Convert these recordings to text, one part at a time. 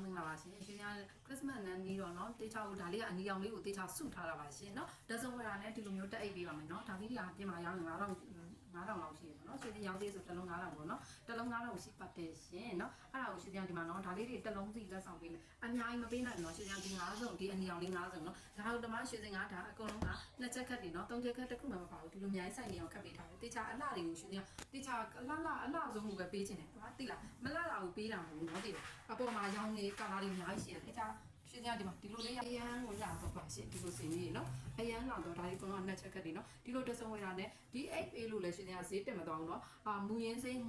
မင်္ဂလာပါရှင်ရှင်များခရစ်စမတ်နန်းပြီးတော့เนาะတေချာကိုဒါလေးကအနီရောင်လေးကိုတေချာစုထားတာပါရှင်เนาะဒဇုံဝယ်တာနဲ့ဒီလိုမျိုးတက်အိတ်ပေးပါမယ်เนาะဒါလေးတွေကပြင်မာရောင်း9000လောက်ရှိတယ်เนาะရှင်ရောင်းသေးဆိုတစ်လုံး9000ပေါ့เนาะတစ်လုံး9000ရှိပါတယ်ရှင်เนาะအဲ့ဒါကိုရှင်ပြန်ဒီမှာเนาะဒါလေးတွေတစ်လုံးစီလက်ဆောင်ပေးမယ်အများကြီးမပေးနိုင်ဘူးเนาะရှင်ပြန်ဒီ9000ဒီအနီရောင်လေး9000เนาะဒါဟုတ်တမရှင်စင်ကဒါအကုန်လုံးကနှစ်ချက်ခက်တွေเนาะသုံးချက်ခက်တစ်ခုမှမပါဘူးဒီလိုအများကြီးစိုက်နေအောင်ခက်ပေးထားတယ်တေချာအလှတွေကိုရှင်ပြန်တေချာအလှဆုံးကိုပဲပေးခြင်းတယ်ဟာသိလားမလှတာကိုပေးတာမဟုတ်ဘူးเนาะသိလားအပေါ်မှာရောင်းနေကာလာတွေအများကြီးရှိတယ်တေချာရှင်များဒီမှာဒီလိုလေးအရန်ကိုလာတော့ပါရှင်ဒီလိုစီနေနော်အရန်လာတော့ဒါလေးကတော့နှစ်ချက်ကတ်တွေနော်ဒီလိုတစုံဝေးတာနဲ့ဒီ 8A လို့လည်းရှင်များဈေးတက်မသွားဘူးနော်မူရင်းစိမ်း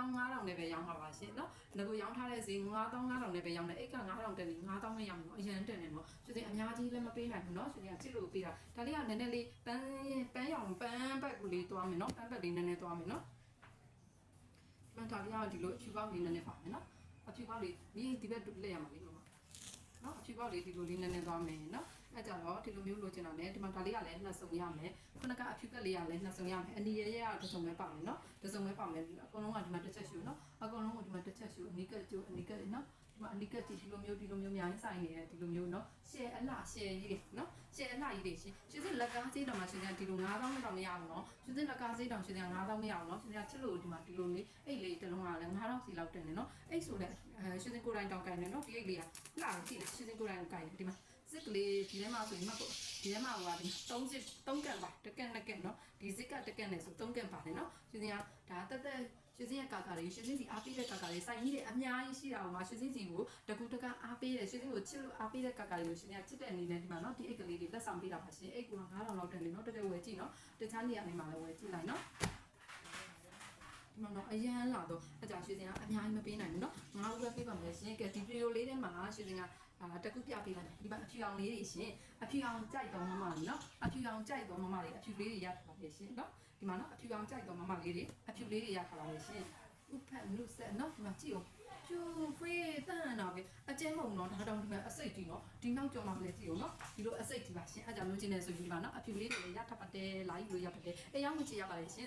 9500နဲ့ပဲရောင်းပါပါရှင်နော်ငါကိုရောင်းထားတဲ့ဈေး9500နဲ့ပဲရောင်းတယ်အိတ်က9000တက်ပြီး9000နဲ့ရောင်းနော်အရန်တက်နေနော်ရှင်အများကြီးလည်းမပေးနိုင်ဘူးနော်ရှင်ချစ်လို့ပေးတာဒါလေးကနည်းနည်းလေးပန်းရောင်ပန်းဘက်ကိုလေးသွားမယ်နော်ပန်းဘက်လေးနည်းနည်းသွားမယ်နော်ပန်းထားလေးကဒီလိုအဖြူပေါက်လေးနည်းနည်းပါမယ်နော်အဖြူပေါက်လေးဒီဘက်လက်ရမှာလေးနော်နော်အဖြူပေါက်လေးဒီလိုလေးနည်းနည်းသွားမယ်နော်အဲ့ကြတော့ဒီလိုမျိုးလိုချင်တာနဲ့ဒီမှာဒါလေးကလည်းနှစ်စုံရမယ်ခုနကအဖြူကက်လေးကလည်းနှစ်စုံရမယ်အနီရရကတစ်စုံပဲပါမယ်နော်တစ်စုံပဲပါမယ်အကုန်လုံးကဒီမှာတစ်ချက်ရှူနော်အကုန်လုံးကဒီမှာတစ်ချက်ရှူအနီကက်ကျိုးအနီကက်နော်ဒီမှာအနီကက်ဒီလိုမျိုးအများကြီးဆိုင်နေတယ်ဒီလိုမျိုးနော်ရှယ်အလှရှယ်ကြီးတွေနော်ရှယ်အလှကြီးတွေရှင်စစ်လက်ကားစေးတောင်မှရှင်ဒီလို9000တော့မရအောင်နော်စစ်လက်ကားစေးတောင်ရှင်9000မရအောင်နော်ရှင်ချစ်လို့ဒီမှာဒီလိုလေးအိတ်လေးတစ်လုံးကလည်း9000စီလောက်တင်နေနော်အိတ်ဆိုလည်းရှင်ကိုယ်တိုင်တောင်ကင်နေနော်ဒီအိတ်လေးကလှအောင်ကြည့်ရှင်ကိုယ်တိုင်ကင်ဒီမှာစစ်ကလေးဒီထဲမှာဆိုရင်မှပေါ့ဒီထဲမှာဟိုကဒီ3ကန်ပါတကန်2ကန်နော်ဒီစစ်ကတကန်နဲ့ဆို3ကန်ပါတယ်နော်ရှင်ကဒါတက်ရှင်စင်းရဲ့ကာကာလေးရှင်စင်းစီအားပေးတဲ့ကာကာလေးစိုက်ကြီးတွေအများကြီးရှိတာဟိုမှာရှင်စင်းစီကိုတကူတကအားပေးတယ်ရှင်စင်းကိုချစ်လို့အားပေးတဲ့ကာကာလေးကိုရှင်ကချစ်တဲ့အနေနဲ့ဒီမှာနော်ဒီအိတ်ကလေးတွေလက်ဆောင်ပေးတာပါရှင်အိတ်က9000လောက်တက်နေနော်တကယ်ဝယ်ကြည့်နော်တခြားနေရာတွေမှာလည်းဝယ်ကြည့်လိုက်နော်ဒီမှာတော့အရန်လာတော့အကြရွှေစင်ကအများကြီးမပေးနိုင်ဘူးเนาะငါ့ဘက်ပေးပါမယ်ရှင်ကဲဒီဗီဒီယိုလေးထဲမှာရွှေစင်ကတကူပြပေးလိုက်တယ်ဒီမှာအဖြူအောင်လေးတွေရှင်အဖြူအောင်ကြိုက်တော့မမလေးเนาะအဖြူအောင်ကြိုက်တော့မမလေးအဖြူလေးတွေရထားပါလေရှင်เนาะဒီမှာเนาะအဖြူအောင်ကြိုက်တော့မမလေးတွေအဖြူလေးတွေရထားပါလေရှင်ဥဖက်နုဆက်เนาะဒီမှာကြည့်အောင်ကျူဖေးတန်တော့ပဲအကျဲမုံတော့ဒါတောင်ဒီမှာအစိတ်ကြီးเนาะဒီနောက်ကြော်မှလည်းကြည့်အောင်เนาะဒီလိုအစိတ်ကြီးပါရှင်အဲကြောင့်လို့ချင်းနေဆိုဒီမှာเนาะအဖြူလေးတွေရထားပါတယ်လာယူလို့ရပါတယ်အဲရောက်မကြည့်ရပါလေရှင်